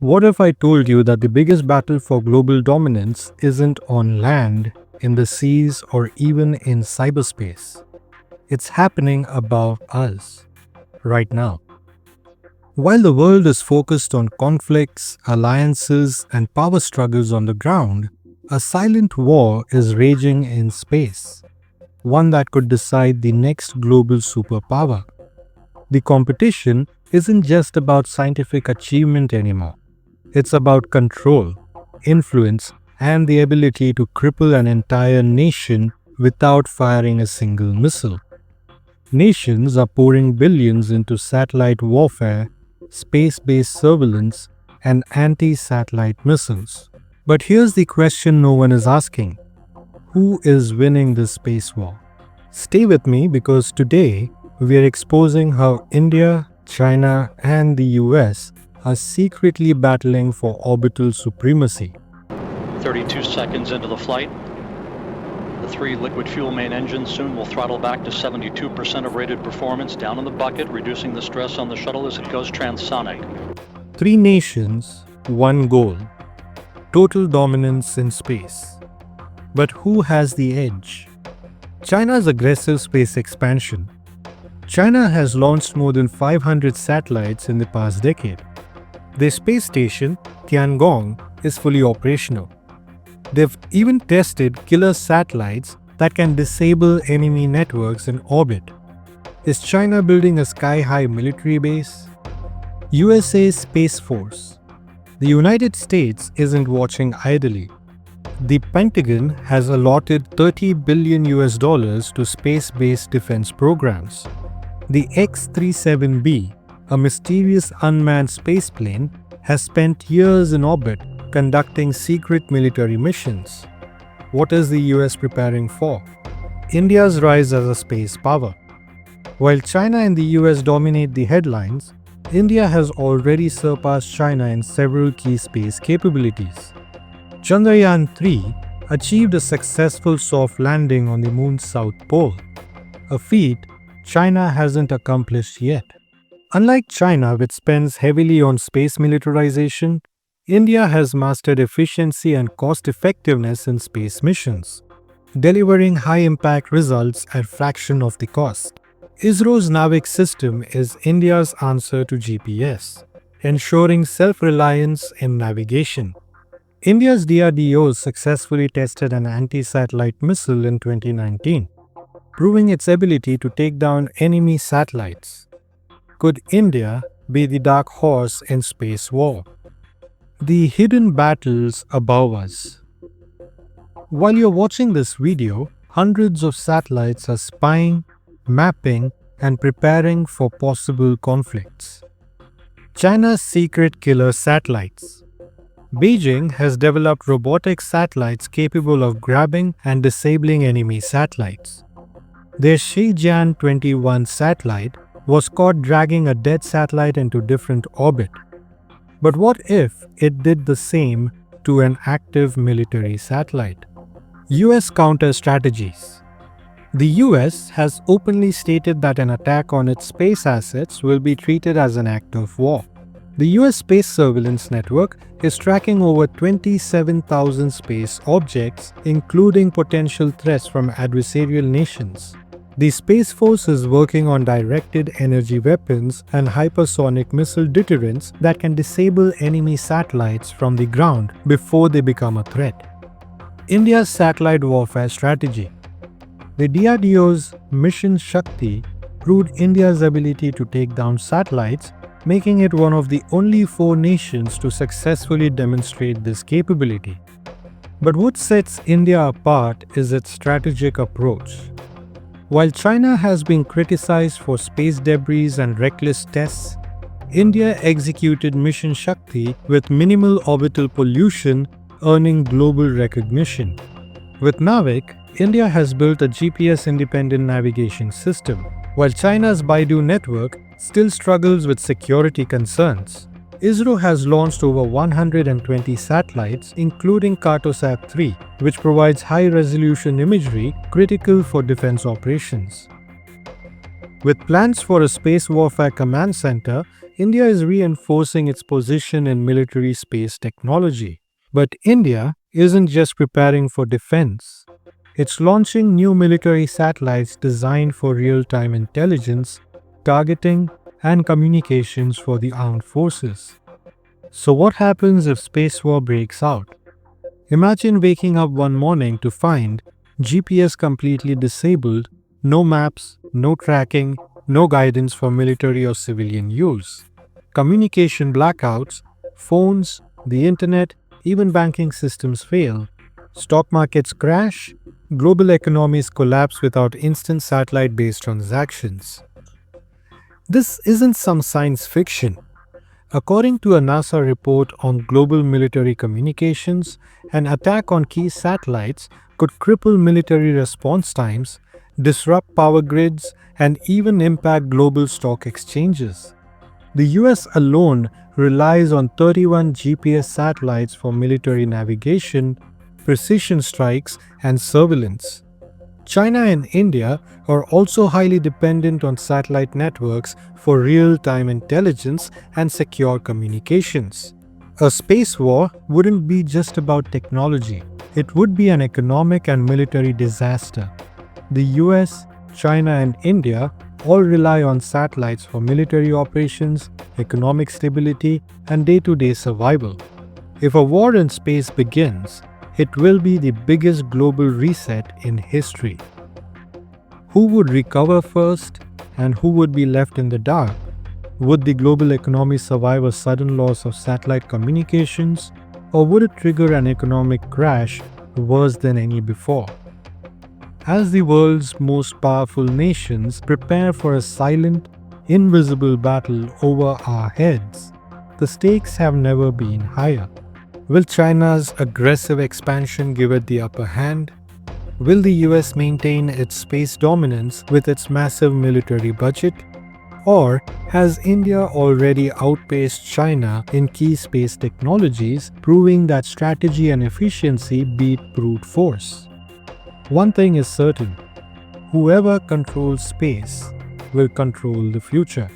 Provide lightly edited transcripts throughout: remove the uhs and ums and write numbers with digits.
What if I told you that the biggest battle for global dominance isn't on land, in the seas, or even in cyberspace? It's happening above us, right now. While the world is focused on conflicts, alliances, and power struggles on the ground, a silent war is raging in space, one that could decide the next global superpower. The competition isn't just about scientific achievement anymore. It's about control, influence, and the ability to cripple an entire nation without firing a single missile. Nations are pouring billions into satellite warfare, space-based surveillance, and anti-satellite missiles. But here's the question no one is asking. Who is winning this space war? Stay with me because today we are exposing how India, China, and the US are secretly battling for orbital supremacy. 32 seconds into the flight. The 3 liquid fuel main engines soon will throttle back to 72% of rated performance down in the bucket, reducing the stress on the shuttle as it goes transonic. 3 nations, 1 goal. Total dominance in space. But who has the edge? China's aggressive space expansion. China has launched more than 500 satellites in the past decade. Their space station, Tiangong, is fully operational. They've even tested killer satellites that can disable enemy networks in orbit. Is China building a sky-high military base? USA's Space Force. The United States isn't watching idly. The Pentagon has allotted $30 billion to space-based defense programs. The X-37B, a mysterious unmanned spaceplane, has spent years in orbit conducting secret military missions. What is the US preparing for? India's rise as a space power. While China and the US dominate the headlines, India has already surpassed China in several key space capabilities. Chandrayaan-3 achieved a successful soft landing on the moon's south pole, a feat China hasn't accomplished yet. Unlike China, which spends heavily on space militarization, India has mastered efficiency and cost-effectiveness in space missions, delivering high-impact results at a fraction of the cost. ISRO's NavIC system is India's answer to GPS, ensuring self-reliance in navigation. India's DRDO successfully tested an anti-satellite missile in 2019, proving its ability to take down enemy satellites. Could India be the dark horse in space war? The hidden battles above us. While you're watching this video, hundreds of satellites are spying, mapping, and preparing for possible conflicts. China's secret killer satellites. Beijing has developed robotic satellites capable of grabbing and disabling enemy satellites. Their Shijian-21 satellite was caught dragging a dead satellite into different orbit. But what if it did the same to an active military satellite? US counter strategies. The US has openly stated that an attack on its space assets will be treated as an act of war. The US Space Surveillance Network is tracking over 27,000 space objects, including potential threats from adversarial nations. The Space Force is working on directed energy weapons and hypersonic missile deterrents that can disable enemy satellites from the ground before they become a threat. India's satellite warfare strategy. The DRDO's Mission Shakti proved India's ability to take down satellites, making it one of the only 4 nations to successfully demonstrate this capability. But what sets India apart is its strategic approach. While China has been criticized for space debris and reckless tests, India executed Mission Shakti with minimal orbital pollution, earning global recognition. With NavIC, India has built a GPS-independent navigation system, while China's Baidu network still struggles with security concerns. ISRO has launched over 120 satellites, including Cartosat-3, which provides high-resolution imagery critical for defense operations. With plans for a space warfare command center, India is reinforcing its position in military space technology. But India isn't just preparing for defense. It's launching new military satellites designed for real-time intelligence, targeting, and communications for the armed forces. So what happens if space war breaks out? Imagine waking up one morning to find GPS completely disabled, no maps, no tracking, no guidance for military or civilian use. Communication blackouts, phones, the internet, even banking systems fail. Stock markets crash, global economies collapse without instant satellite-based transactions. This isn't some science fiction. According to a NASA report on global military communications, an attack on key satellites could cripple military response times, disrupt power grids, and even impact global stock exchanges. The US alone relies on 31 GPS satellites for military navigation, precision strikes, and surveillance. China and India are also highly dependent on satellite networks for real-time intelligence and secure communications. A space war wouldn't be just about technology. It would be an economic and military disaster. The US, China, and India all rely on satellites for military operations, economic stability, and day-to-day survival. If a war in space begins, it will be the biggest global reset in history. Who would recover first, and who would be left in the dark? Would the global economy survive a sudden loss of satellite communications, or would it trigger an economic crash worse than any before? As the world's most powerful nations prepare for a silent, invisible battle over our heads, the stakes have never been higher. Will China's aggressive expansion give it the upper hand? Will the US maintain its space dominance with its massive military budget? Or has India already outpaced China in key space technologies, proving that strategy and efficiency beat brute force? One thing is certain: whoever controls space will control the future.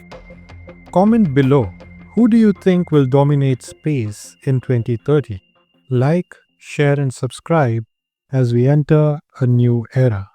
Comment below, who do you think will dominate space in 2030? Like, share, and subscribe as we enter a new era.